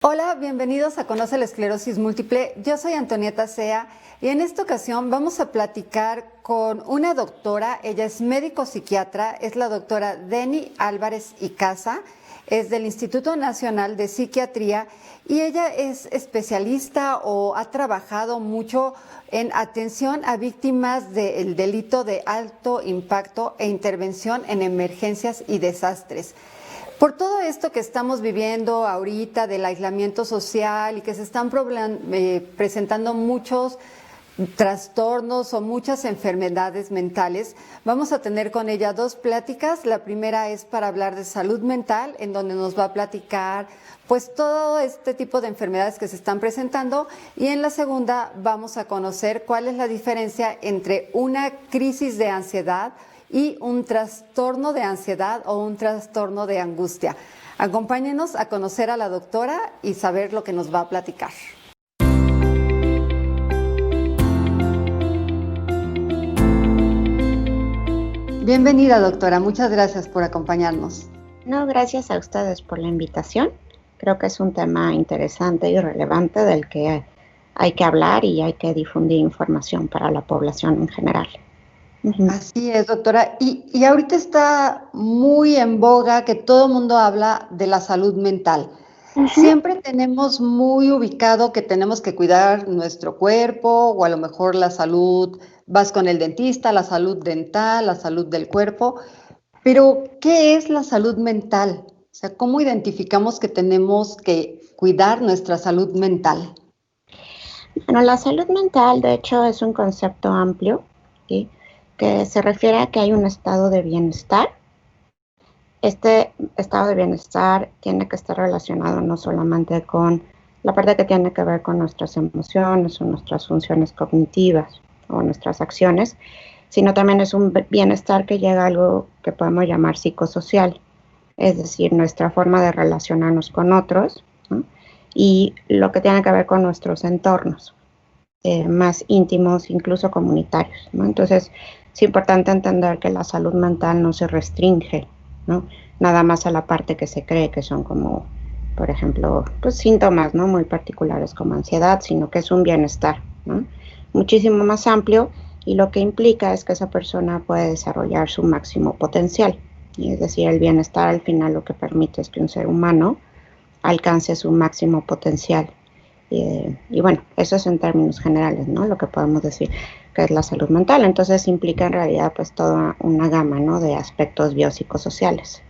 Hola, bienvenidos a Conoce la Esclerosis Múltiple. Yo soy Antonieta Sea y en esta ocasión vamos a platicar con una doctora. Ella es médico psiquiatra, es la doctora Deni Álvarez y Casa, es del Instituto Nacional de Psiquiatría y ella es especialista o ha trabajado mucho en atención a víctimas del delito de alto impacto e intervención en emergencias y desastres. Por todo esto que estamos viviendo ahorita del aislamiento social y que se están presentando muchos trastornos o muchas enfermedades mentales, vamos a tener con ella dos pláticas. La primera es para hablar de salud mental, en donde nos va a platicar pues todo este tipo de enfermedades que se están presentando, y en la segunda vamos a conocer cuál es la diferencia entre una crisis de ansiedad y un trastorno de ansiedad o un trastorno de angustia. Acompáñenos a conocer a la doctora y saber lo que nos va a platicar. Bienvenida, doctora. Muchas gracias por acompañarnos. No, gracias a ustedes por la invitación. Creo que es un tema interesante y relevante del que hay que hablar y hay que difundir información para la población en general. Así es, doctora. Y ahorita está muy en boga que todo el mundo habla de la salud mental. Siempre tenemos muy ubicado que tenemos que cuidar nuestro cuerpo, o a lo mejor la salud, vas con el dentista, la salud dental, la salud del cuerpo. Pero, ¿qué es la salud mental? O sea, ¿cómo identificamos que tenemos que cuidar nuestra salud mental? Bueno, la salud mental, de hecho, es un concepto amplio, ¿sí?, que se refiere a que hay un estado de bienestar. Este estado de bienestar tiene que estar relacionado no solamente con la parte que tiene que ver con nuestras emociones o nuestras funciones cognitivas o nuestras acciones, sino también es un bienestar que llega a algo que podemos llamar psicosocial, es decir, nuestra forma de relacionarnos con otros, ¿no?, y lo que tiene que ver con nuestros entornos más íntimos, incluso comunitarios, ¿no? Entonces, es importante entender que la salud mental no se restringe, ¿no?, nada más a la parte que se cree que son como, por ejemplo, pues síntomas, ¿no?, muy particulares como ansiedad, sino que es un bienestar, ¿no?, muchísimo más amplio, y lo que implica es que esa persona puede desarrollar su máximo potencial. Y es decir, el bienestar al final lo que permite es que un ser humano alcance su máximo potencial. Y bueno, eso es en términos generales, ¿no?, lo que podemos decir que es la salud mental. Entonces implica en realidad pues toda una gama, ¿no?, de aspectos biopsicosociales.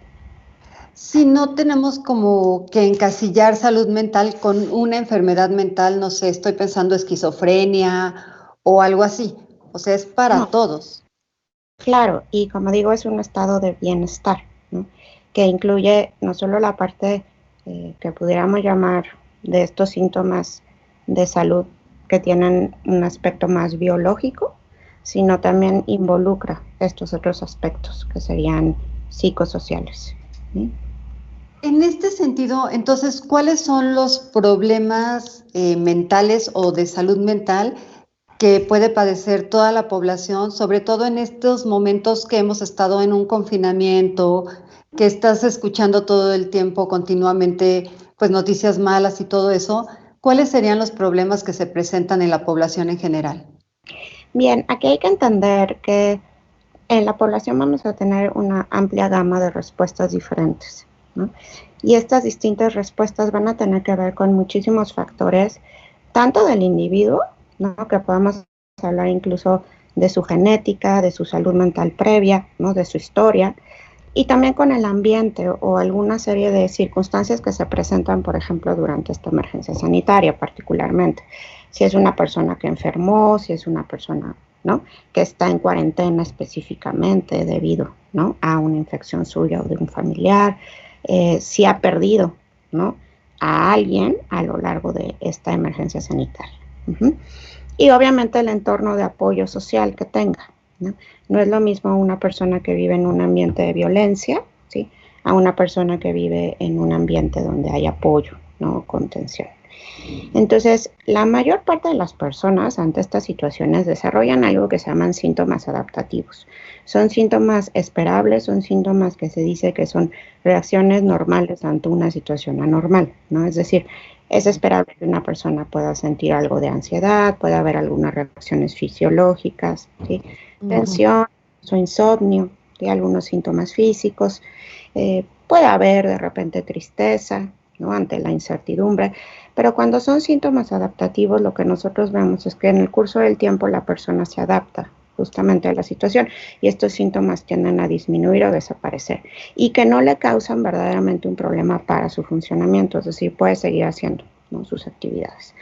Si no tenemos como que encasillar salud mental con una enfermedad mental, no sé, estoy pensando esquizofrenia o algo así. O sea, es para No, todos. claro, y como digo, es un estado de bienestar, ¿no?, que incluye no solo la parte que pudiéramos llamar de estos síntomas de salud que tienen un aspecto más biológico, sino también involucra estos otros aspectos que serían psicosociales, ¿sí? En este sentido, entonces, ¿cuáles son los problemas mentales o de salud mental que puede padecer toda la población, sobre todo en estos momentos que hemos estado en un confinamiento, que estás escuchando todo el tiempo continuamente, pues noticias malas y todo eso? ¿Cuáles serían los problemas que se presentan en la población en general? Bien, aquí hay que entender que en la población vamos a tener una amplia gama de respuestas diferentes, ¿no? Y estas distintas respuestas van a tener que ver con muchísimos factores, tanto del individuo, ¿no?, que podemos hablar incluso de su genética, de su salud mental previa, ¿no?, de su historia, y también con el ambiente o alguna serie de circunstancias que se presentan, por ejemplo, durante esta emergencia sanitaria particularmente. Si es una persona que enfermó, si es una persona, ¿no?, que está en cuarentena específicamente debido, ¿no?, a una infección suya o de un familiar, si ha perdido, ¿no?, a alguien a lo largo de esta emergencia sanitaria. Y obviamente el entorno de apoyo social que tenga, ¿no? No es lo mismo una persona que vive en un ambiente de violencia, ¿sí?, a una persona que vive en un ambiente donde hay apoyo, ¿no?, contención. Entonces, la mayor parte de las personas ante estas situaciones desarrollan algo que se llaman síntomas adaptativos. Son síntomas esperables, son síntomas que se dice que son reacciones normales ante una situación anormal, ¿no? Es decir, es esperable que una persona pueda sentir algo de ansiedad, puede haber algunas reacciones fisiológicas, ¿sí? Tensión, o insomnio, ¿sí? Algunos síntomas físicos, puede haber de repente tristeza, ¿no? Ante la incertidumbre, pero cuando son síntomas adaptativos, lo que nosotros vemos es que en el curso del tiempo la persona se adapta justamente a la situación y estos síntomas tienden a disminuir o desaparecer y que no le causan verdaderamente un problema para su funcionamiento, es decir, puede seguir haciendo, ¿no? Sus actividades.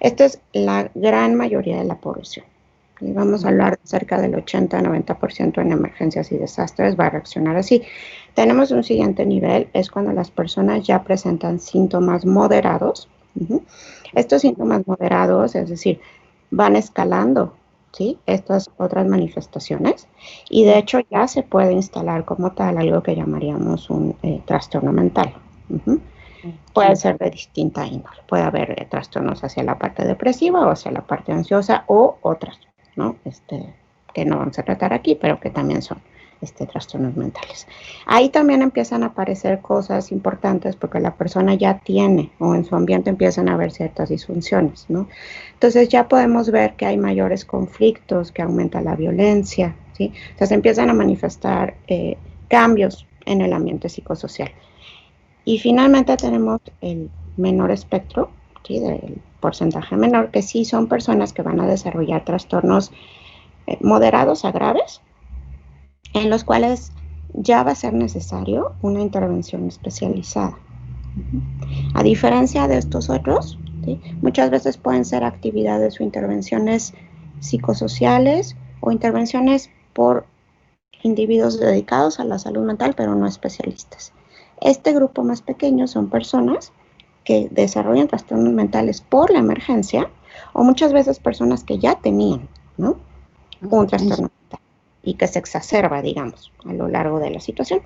Esta es la gran mayoría de la población. Y vamos a hablar de cerca del 80-90% en emergencias y desastres va a reaccionar así. Tenemos un siguiente nivel, es cuando las personas ya presentan síntomas moderados. Estos síntomas moderados, es decir, van escalando, ¿sí? Estas otras manifestaciones y de hecho ya se puede instalar como tal algo que llamaríamos un trastorno mental. Puede ser de distinta índole, puede haber trastornos hacia la parte depresiva o hacia la parte ansiosa o otras, ¿no? Que no vamos a tratar aquí, pero que también son trastornos mentales. Ahí también empiezan a aparecer cosas importantes porque la persona ya tiene o en su ambiente empiezan a haber ciertas disfunciones, ¿no? Entonces ya podemos ver que hay mayores conflictos, que aumenta la violencia, ¿sí? Entonces empiezan a manifestar cambios en el ambiente psicosocial. Y finalmente tenemos el menor espectro, ¿sí? Del porcentaje menor, que sí son personas que van a desarrollar trastornos moderados a graves, en los cuales ya va a ser necesario una intervención especializada. A diferencia de estos otros, ¿sí? Muchas veces pueden ser actividades o intervenciones psicosociales o intervenciones por individuos dedicados a la salud mental, pero no especialistas. Este grupo más pequeño son personas que desarrollan trastornos mentales por la emergencia o muchas veces personas que ya tenían, ¿no? Un trastorno mental y que se exacerba, digamos, a lo largo de la situación.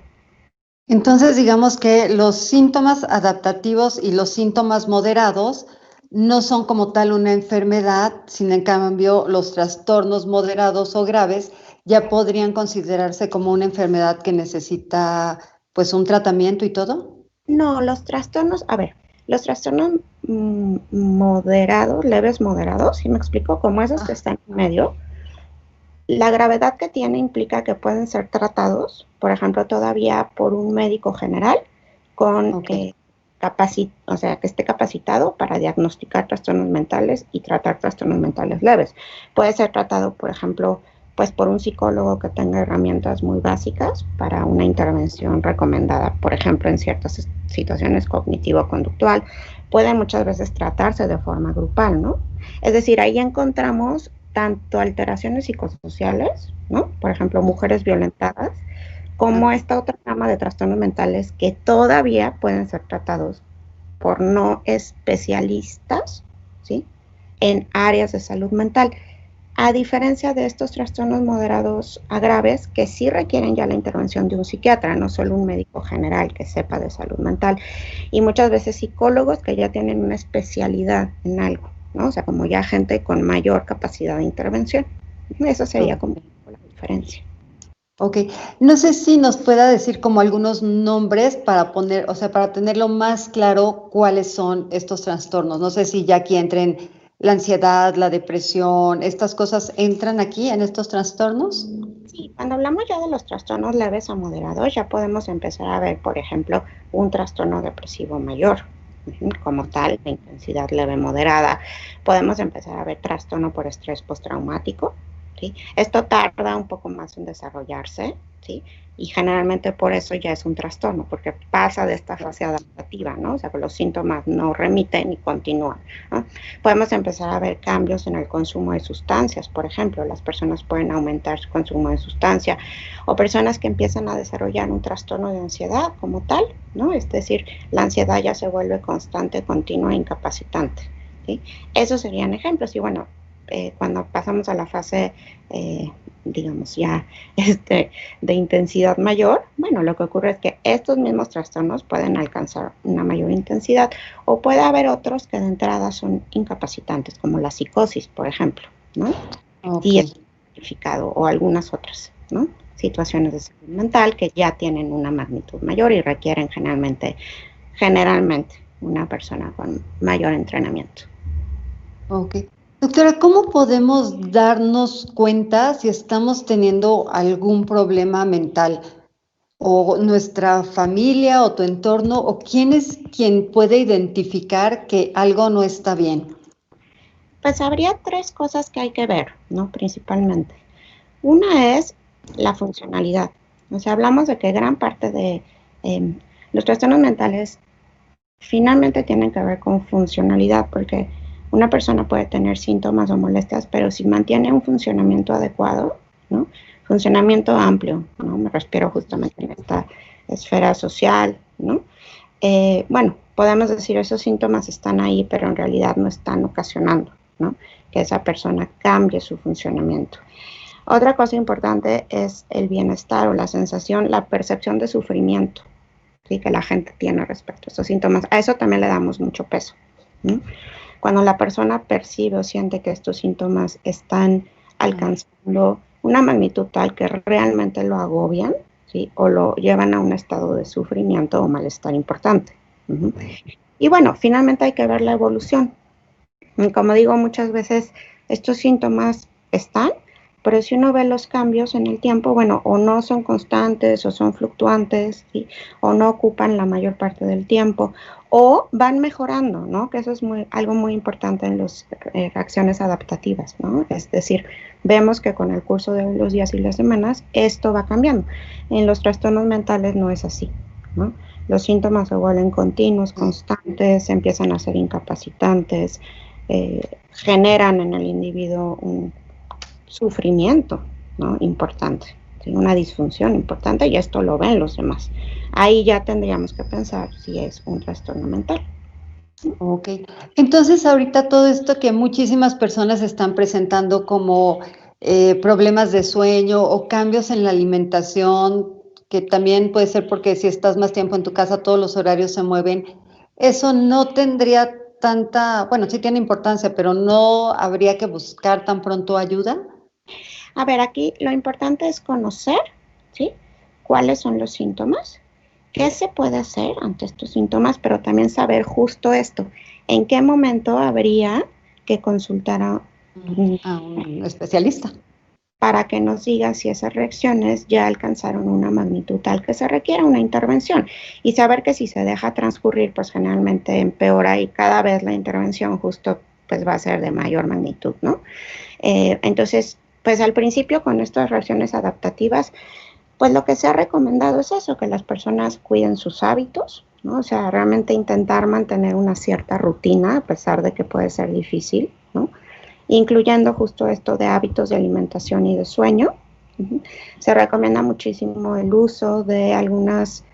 Entonces, digamos que los síntomas adaptativos y los síntomas moderados no son como tal una enfermedad, sino en cambio los trastornos moderados o graves ya podrían considerarse como una enfermedad que necesita pues un tratamiento y todo. No, los trastornos, a ver, los trastornos moderados, leves moderados, ¿sí me explico? Como esos que están en medio, la gravedad que tiene implica que pueden ser tratados, por ejemplo, todavía por un médico general con o sea, que esté capacitado para diagnosticar trastornos mentales y tratar trastornos mentales leves. Puede ser tratado, por ejemplo, pues por un psicólogo que tenga herramientas muy básicas para una intervención recomendada, por ejemplo, en ciertas situaciones cognitivo-conductual. Puede muchas veces tratarse de forma grupal, ¿no? Es decir, ahí encontramos tanto alteraciones psicosociales, ¿no? Por ejemplo, mujeres violentadas, como esta otra gama de trastornos mentales que todavía pueden ser tratados por no especialistas, ¿sí? En áreas de salud mental. A diferencia de estos trastornos moderados a graves, que sí requieren ya la intervención de un psiquiatra, no solo un médico general que sepa de salud mental, y muchas veces psicólogos que ya tienen una especialidad en algo, ¿no? O sea, como ya gente con mayor capacidad de intervención. Eso sería como la diferencia. Ok, no sé si nos pueda decir como algunos nombres para poner, o sea, para tenerlo más claro cuáles son estos trastornos. No sé si ya aquí entren la ansiedad, la depresión, estas cosas entran aquí en estos trastornos. Sí, cuando hablamos ya de los trastornos leves o moderados, ya podemos empezar a ver, por ejemplo, un trastorno depresivo mayor, como tal, de intensidad leve moderada. Podemos empezar a ver trastorno por estrés postraumático, ¿sí? Esto tarda un poco más en desarrollarse, ¿sí? Y generalmente por eso ya es un trastorno, porque pasa de esta fase adaptativa, ¿no? O sea, que los síntomas no remiten y continúan, ¿no? Podemos empezar a ver cambios en el consumo de sustancias, por ejemplo, las personas pueden aumentar su consumo de sustancia, o personas que empiezan a desarrollar un trastorno de ansiedad como tal, ¿no? Es decir, la ansiedad ya se vuelve constante, continua e incapacitante, ¿sí? Esos serían ejemplos, y bueno, cuando pasamos a la fase, digamos, ya de intensidad mayor, bueno, lo que ocurre es que estos mismos trastornos pueden alcanzar una mayor intensidad o puede haber otros que de entrada son incapacitantes, como la psicosis, por ejemplo, ¿no? Okay. Y es identificado, o algunas otras, ¿no? Situaciones de salud mental que ya tienen una magnitud mayor y requieren generalmente una persona con mayor entrenamiento. Ok. Doctora, ¿cómo podemos darnos cuenta si estamos teniendo algún problema mental? ¿O nuestra familia o tu entorno? ¿O quién es quien puede identificar que algo no está bien? Pues habría tres cosas que hay que ver, ¿no? Principalmente. Una es la funcionalidad. O sea, hablamos de que gran parte de los trastornos mentales finalmente tienen que ver con funcionalidad, porque una persona puede tener síntomas o molestias, pero si mantiene un funcionamiento adecuado, ¿no? Funcionamiento amplio, ¿no? Me refiero justamente en esta esfera social, ¿no? Bueno, podemos decir esos síntomas están ahí, pero en realidad no están ocasionando, ¿no? Que esa persona cambie su funcionamiento. Otra cosa importante es el bienestar o la sensación, la percepción de sufrimiento, ¿sí? Que la gente tiene respecto a estos síntomas. A eso también le damos mucho peso, ¿no? Cuando la persona percibe o siente que estos síntomas están alcanzando una magnitud tal que realmente lo agobian, ¿sí? O lo llevan a un estado de sufrimiento o malestar importante. Y bueno, finalmente hay que ver la evolución. Y como digo, muchas veces estos síntomas están, pero si uno ve los cambios en el tiempo, bueno, o no son constantes o son fluctuantes, ¿sí? O no ocupan la mayor parte del tiempo, o van mejorando, ¿no? Que eso es algo muy importante en las reacciones adaptativas, ¿no? Es decir, vemos que con el curso de los días y las semanas esto va cambiando. En los trastornos mentales no es así, ¿no? Los síntomas se vuelven continuos, constantes, empiezan a ser incapacitantes, generan en el individuo un sufrimiento, ¿no? Importante, ¿sí? Una disfunción importante, y esto lo ven los demás. Ahí ya tendríamos que pensar si es un trastorno mental. Ok. Entonces, ahorita todo esto que muchísimas personas están presentando como problemas de sueño o cambios en la alimentación, que también puede ser porque si estás más tiempo en tu casa, todos los horarios se mueven, eso no tendría tanta, bueno, sí tiene importancia, pero no habría que buscar tan pronto ayuda. A ver, aquí lo importante es conocer, ¿sí? Cuáles son los síntomas, qué se puede hacer ante estos síntomas, pero también saber justo esto, en qué momento habría que consultar a un especialista. Para que nos diga si esas reacciones ya alcanzaron una magnitud tal que se requiera una intervención, y saber que si se deja transcurrir, pues generalmente empeora y cada vez la intervención justo pues va a ser de mayor magnitud, ¿no? Entonces, pues al principio con estas reacciones adaptativas, pues lo que se ha recomendado es eso, que las personas cuiden sus hábitos, ¿no? O sea, realmente intentar mantener una cierta rutina, a pesar de que puede ser difícil, ¿no? Incluyendo justo esto de hábitos de alimentación y de sueño. Se recomienda muchísimo el uso de algunas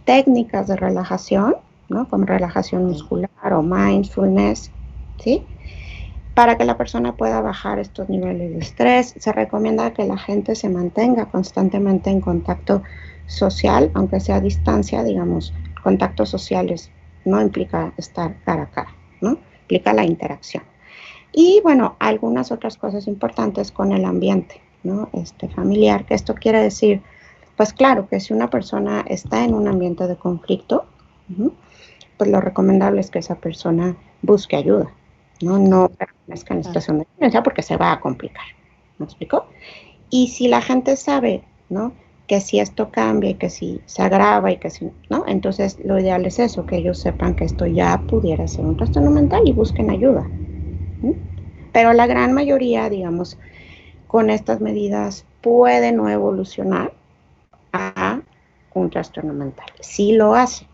técnicas de relajación, ¿no? Como relajación muscular o mindfulness, ¿sí? Para que la persona pueda bajar estos niveles de estrés. Se recomienda que la gente se mantenga constantemente en contacto social, aunque sea a distancia, digamos, contactos sociales no implica estar cara a cara, ¿no? Implica la interacción. Y bueno, algunas otras cosas importantes con el ambiente, ¿no? Familiar, que esto quiere decir, pues claro, que si una persona está en un ambiente de conflicto, pues lo recomendable es que esa persona busque ayuda, ¿no? No permanezca en situación de violencia porque se va a complicar, ¿me explico? Y si la gente sabe, ¿no? Que si esto cambia y que si se agrava y que si, ¿no? Entonces lo ideal es eso, que ellos sepan que esto ya pudiera ser un trastorno mental y busquen ayuda. Pero la gran mayoría, digamos, con estas medidas puede no evolucionar a un trastorno mental. Sí lo hace.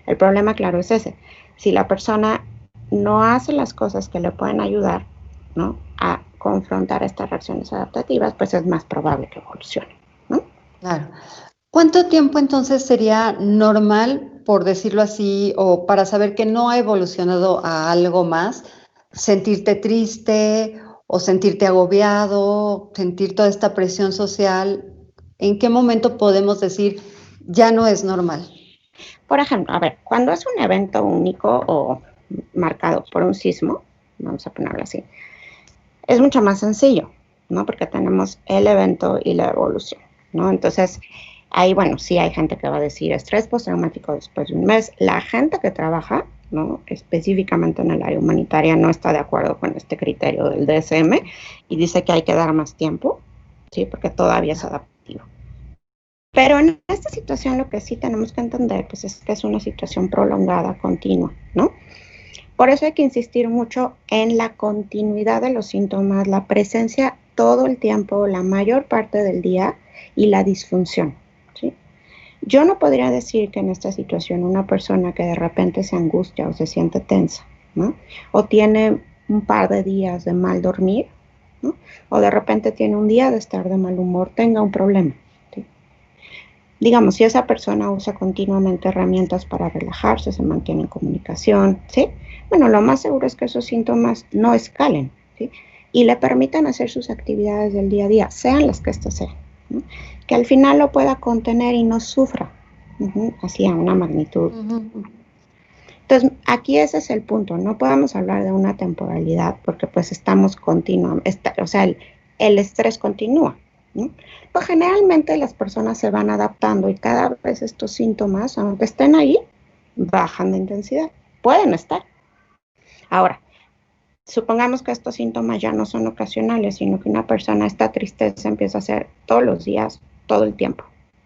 El problema, claro, es ese. Si la persona no hace las cosas que le pueden ayudar, ¿no? A confrontar estas reacciones adaptativas, pues es más probable que evolucione, ¿no? Claro. ¿Cuánto tiempo entonces sería normal, por decirlo así, o para saber que no ha evolucionado a algo más, sentirte triste o sentirte agobiado, sentir toda esta presión social, ¿en qué momento podemos decir ya no es normal? Por ejemplo, a ver, cuando es un evento único o marcado por un sismo, vamos a ponerlo así, es mucho más sencillo, ¿no? Porque tenemos el evento y la evolución, ¿no? Entonces, ahí, bueno, sí hay gente que va a decir estrés postraumático después de un mes. La gente que trabaja, ¿no? Específicamente en el área humanitaria no está de acuerdo con este criterio del DSM y dice que hay que dar más tiempo, ¿sí? Porque todavía es adaptativo. Pero en esta situación lo que sí tenemos que entender pues, es que es una situación prolongada, continua, ¿no? Por eso hay que insistir mucho en la continuidad de los síntomas, la presencia todo el tiempo, la mayor parte del día y la disfunción, ¿sí? Yo no podría decir que en esta situación una persona que de repente se angustia o se siente tensa, ¿no? O tiene un par de días de mal dormir, ¿no? O de repente tiene un día de estar de mal humor, tenga un problema. ¿Sí? Digamos, si esa persona usa continuamente herramientas para relajarse, se mantiene en comunicación, ¿sí? Bueno, lo más seguro es que esos síntomas no escalen, ¿sí? Y le permitan hacer sus actividades del día a día, sean las que éstas sean, ¿no? Que al final lo pueda contener y no sufra, así a una magnitud. Entonces, aquí ese es el punto, no podemos hablar de una temporalidad porque pues estamos continuamente, o sea, el estrés continúa, ¿no? Pues generalmente las personas se van adaptando y cada vez estos síntomas, aunque estén ahí, bajan de intensidad, pueden estar. Ahora, supongamos que estos síntomas ya no son ocasionales, sino que una persona esta tristeza empieza a hacer todos los días, todo el tiempo,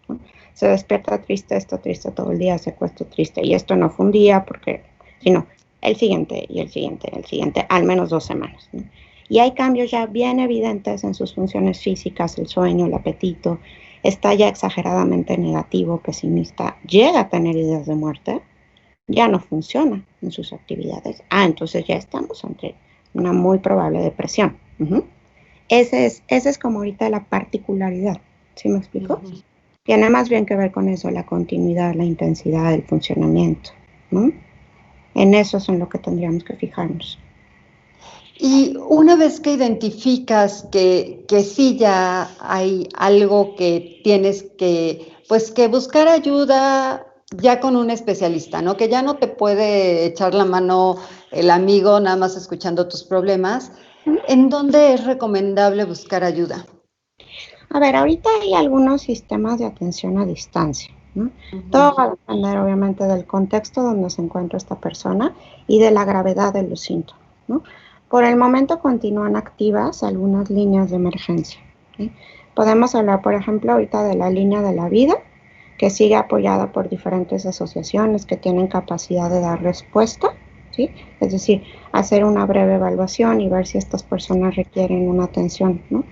¿no? Se despierta triste, está triste todo el día, se acuesta triste, y esto no fue un día, porque, sino el siguiente, y el siguiente, al menos 2 semanas, ¿no? Y hay cambios ya bien evidentes en sus funciones físicas, el sueño, el apetito, está ya exageradamente negativo, pesimista, llega a tener ideas de muerte, ya no funciona en sus actividades. Entonces ya estamos ante una muy probable depresión. Ese es como ahorita la particularidad, ¿sí me explico? Tiene más bien que ver con eso, la continuidad, la intensidad, el funcionamiento, ¿no? En eso es en lo que tendríamos que fijarnos. Y una vez que identificas que sí ya hay algo que tienes que, pues que buscar ayuda ya con un especialista, ¿no? Que ya no te puede echar la mano el amigo nada más escuchando tus problemas, ¿en dónde es recomendable buscar ayuda? A ver, ahorita hay algunos sistemas de atención a distancia, ¿no? Todo va a depender obviamente del contexto donde se encuentra esta persona y de la gravedad de los síntomas, ¿no? Por el momento continúan activas algunas líneas de emergencia, ¿sí? Podemos hablar, por ejemplo, ahorita de la línea de la vida, que sigue apoyada por diferentes asociaciones que tienen capacidad de dar respuesta, ¿sí? Es decir, hacer una breve evaluación y ver si estas personas requieren una atención, ¿no?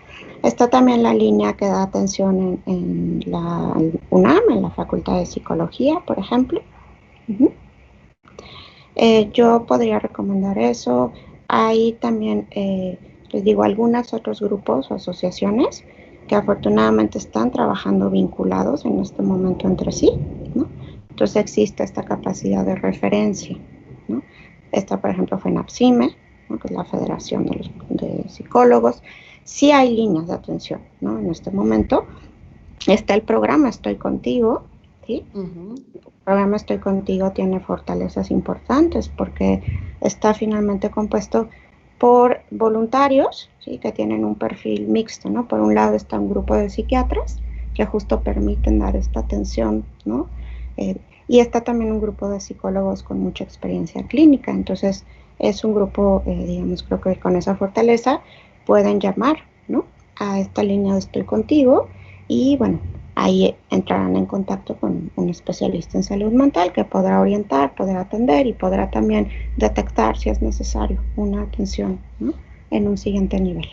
Está también la línea que da atención en la UNAM, en la Facultad de Psicología, por ejemplo. Yo podría recomendar eso. Hay también, les digo, algunos otros grupos o asociaciones que afortunadamente están trabajando vinculados en este momento entre sí, ¿no? Entonces existe esta capacidad de referencia, ¿no? Esta, por ejemplo, FENAPSIME, ¿no? Que es la Federación de Psicólogos. Sí hay líneas de atención, ¿no? En este momento está el programa Estoy Contigo, ¿sí? El programa Estoy Contigo tiene fortalezas importantes porque está finalmente compuesto por voluntarios, ¿sí? Que tienen un perfil mixto, ¿no? Por un lado está un grupo de psiquiatras que justo permiten dar esta atención, ¿no? Y está también un grupo de psicólogos con mucha experiencia clínica. Entonces es un grupo, digamos, creo que con esa fortaleza pueden llamar, ¿no? A esta línea de Estoy Contigo y bueno, ahí entrarán en contacto con un especialista en salud mental que podrá orientar, podrá atender y podrá también detectar si es necesario una atención, ¿no? En un siguiente nivel.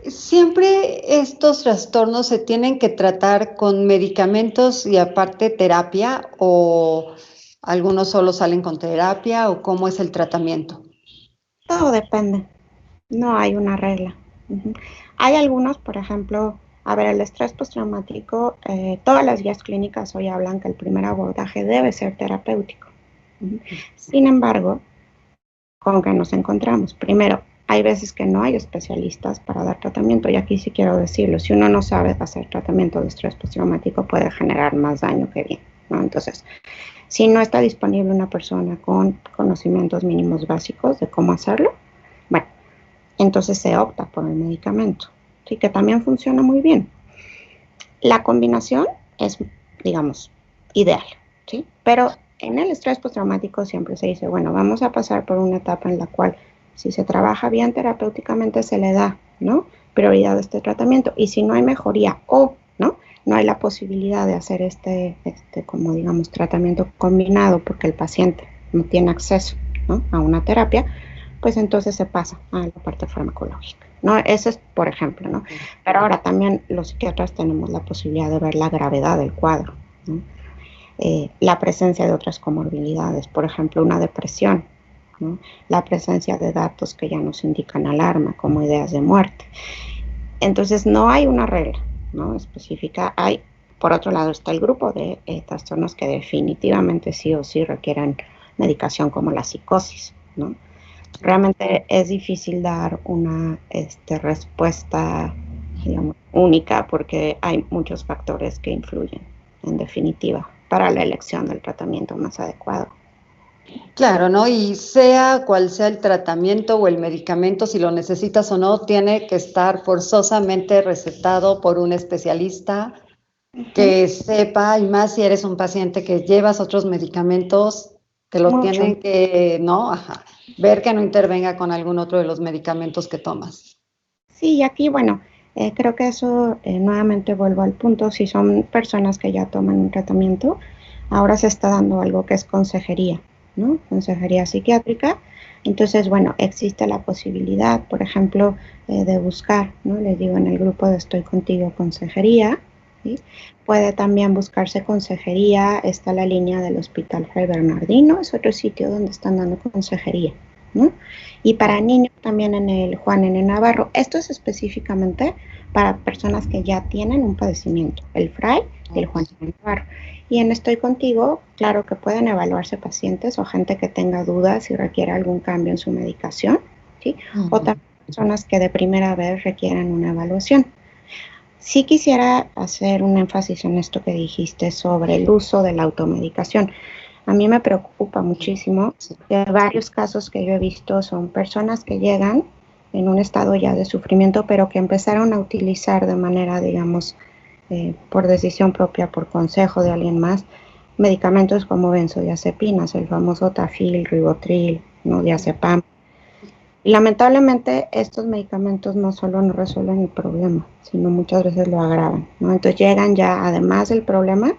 ¿Siempre estos trastornos se tienen que tratar con medicamentos y aparte terapia o algunos solo salen con terapia o cómo es el tratamiento? Todo depende, no hay una regla. Hay algunos, por ejemplo, a ver, el estrés postraumático, todas las guías clínicas hoy hablan que el primer abordaje debe ser terapéutico. Sin embargo, con que nos encontramos. Primero, hay veces que no hay especialistas para dar tratamiento, y aquí sí quiero decirlo, si uno no sabe hacer tratamiento de estrés postraumático puede generar más daño que bien, ¿no? Entonces, si no está disponible una persona con conocimientos mínimos básicos de cómo hacerlo, bueno, entonces se opta por el medicamento, ¿sí? Que también funciona muy bien. La combinación es, digamos, ideal, ¿sí? Pero en el estrés postraumático siempre se dice, bueno, vamos a pasar por una etapa en la cual si se trabaja bien terapéuticamente se le da, ¿no?, prioridad a este tratamiento, y si no hay mejoría o no hay la posibilidad de hacer como digamos, tratamiento combinado porque el paciente no tiene acceso, ¿no?, a una terapia, pues entonces se pasa a la parte farmacológica, ¿no? Eso es, por ejemplo, ¿no? Pero ahora también los psiquiatras tenemos la posibilidad de ver la gravedad del cuadro, ¿no? La presencia de otras comorbilidades, por ejemplo, una depresión, ¿no?, la presencia de datos que ya nos indican alarma, como ideas de muerte. Entonces, no hay una regla, ¿no?, específica. Hay, por otro lado, está el grupo de trastornos que definitivamente sí o sí requieren medicación, como la psicosis, ¿no? Realmente es difícil dar una respuesta, digamos, única, porque hay muchos factores que influyen, en definitiva, para la elección del tratamiento más adecuado. Claro, ¿no? Y sea cual sea el tratamiento o el medicamento, si lo necesitas o no, tiene que estar forzosamente recetado por un especialista que sepa, y más si eres un paciente que llevas otros medicamentos, te lo tienen que, ¿no? Ajá, ver que no intervenga con algún otro de los medicamentos que tomas. Sí, y aquí, bueno, creo que eso, nuevamente vuelvo al punto, si son personas que ya toman un tratamiento, ahora se está dando algo que es consejería, ¿no? Consejería psiquiátrica. Entonces, bueno, existe la posibilidad, por ejemplo, de buscar, ¿no? Les digo, en el grupo de Estoy Contigo Consejería, ¿sí? Puede también buscarse consejería, está la línea del Hospital Fray Bernardino, es otro sitio donde están dando consejería, ¿no? Y para niños también en el Juan N. Navarro. Esto es específicamente para personas que ya tienen un padecimiento, el Fray y el Juan N. Navarro. Y en Estoy Contigo, claro que pueden evaluarse pacientes o gente que tenga dudas y requiera algún cambio en su medicación, ¿sí? O también personas que de primera vez requieran una evaluación. Sí quisiera hacer un énfasis en esto que dijiste sobre el uso de la automedicación. A mí me preocupa muchísimo. Varios casos que yo he visto son personas que llegan en un estado ya de sufrimiento, pero que empezaron a utilizar de manera, digamos, por decisión propia, por consejo de alguien más, medicamentos como benzodiazepinas, el famoso Tafil, Ribotril, ¿no?, diazepam. Y lamentablemente estos medicamentos no solo no resuelven el problema, sino muchas veces lo agravan, ¿no? Entonces llegan ya, además del problema,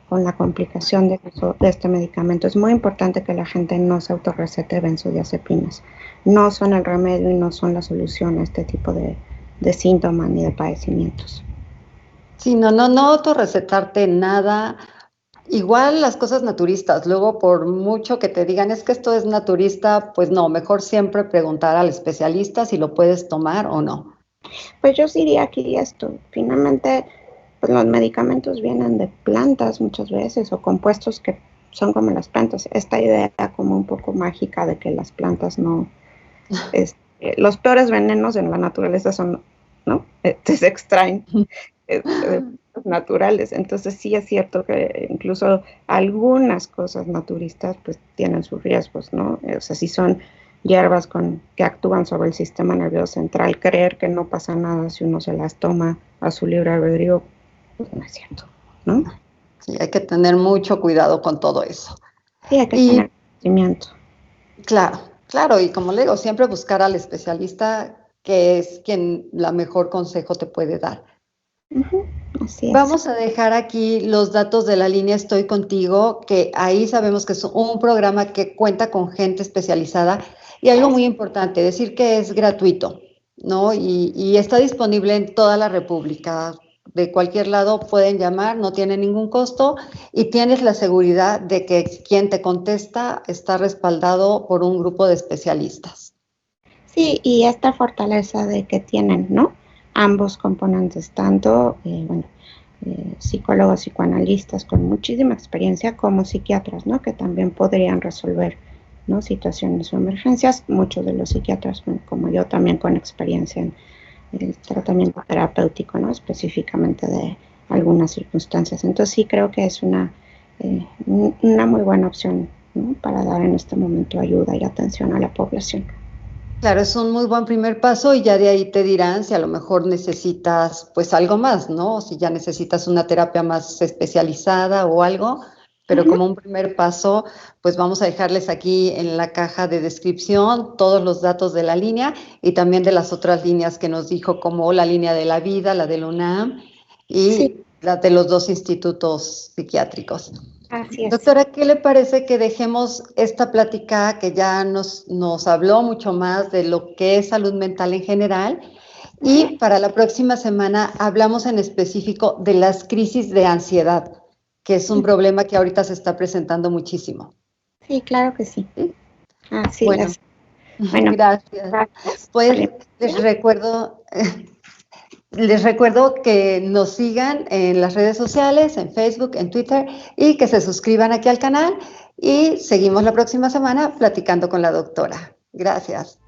con la complicación de uso de este medicamento. Es muy importante que la gente no se autorrecete benzodiazepinas. No son el remedio y no son la solución a este tipo de síntomas ni de padecimientos. Sí, no autorrecetarte nada. Igual las cosas naturistas, luego por mucho que te digan es que esto es naturista, pues no, mejor siempre preguntar al especialista si lo puedes tomar o no. Pues yo diría aquí esto, finalmente pues los medicamentos vienen de plantas muchas veces o compuestos que son como las plantas. Esta idea como un poco mágica de que las plantas no, los peores venenos en la naturaleza son, ¿no? Se extraen naturales. Entonces sí es cierto que incluso algunas cosas naturistas pues tienen sus riesgos, ¿no? O sea, si son hierbas que actúan sobre el sistema nervioso central, creer que no pasa nada si uno se las toma a su libre albedrío, pues no es cierto, ¿no? Sí, hay que tener mucho cuidado con todo eso. Sí, hay que tener conocimiento. Claro, y como le digo, siempre buscar al especialista que es quien la mejor consejo te puede dar. Así es. Vamos a dejar aquí los datos de la línea Estoy Contigo, que ahí sabemos que es un programa que cuenta con gente especializada, y algo muy importante, decir que es gratuito, ¿no? Y está disponible en toda la República. De cualquier lado pueden llamar, no tiene ningún costo, y tienes la seguridad de que quien te contesta está respaldado por un grupo de especialistas. Sí, y esta fortaleza de que tienen, ¿no?, ambos componentes, tanto, psicólogos, psicoanalistas con muchísima experiencia, como psiquiatras, ¿no?, que también podrían resolver ¿no? Situaciones o emergencias. Muchos de los psiquiatras, como yo, también con experiencia en el tratamiento terapéutico, ¿no? Específicamente de algunas circunstancias. Entonces sí creo que es una muy buena opción, ¿no? Para dar en este momento ayuda y atención a la población. Claro, es un muy buen primer paso y ya de ahí te dirán si a lo mejor necesitas pues algo más, ¿no? Si ya necesitas una terapia más especializada o algo, pero como un primer paso, pues vamos a dejarles aquí en la caja de descripción todos los datos de la línea y también de las otras líneas que nos dijo, como la línea de la vida, la del UNAM Sí, y la de los dos institutos psiquiátricos. así es. Doctora, ¿qué le parece que dejemos esta plática que ya nos habló mucho más de lo que es salud mental en general? Y para la próxima semana hablamos en específico de las crisis de ansiedad, que es un problema que ahorita se está presentando muchísimo. Sí, claro que sí. ¿Sí? Así Bueno, es. Bueno, gracias. gracias por Pues la les invitación. recuerdo, les recuerdo que nos sigan en las redes sociales, en Facebook, en Twitter, y que se suscriban aquí al canal. Y seguimos la próxima semana platicando con la doctora. Gracias.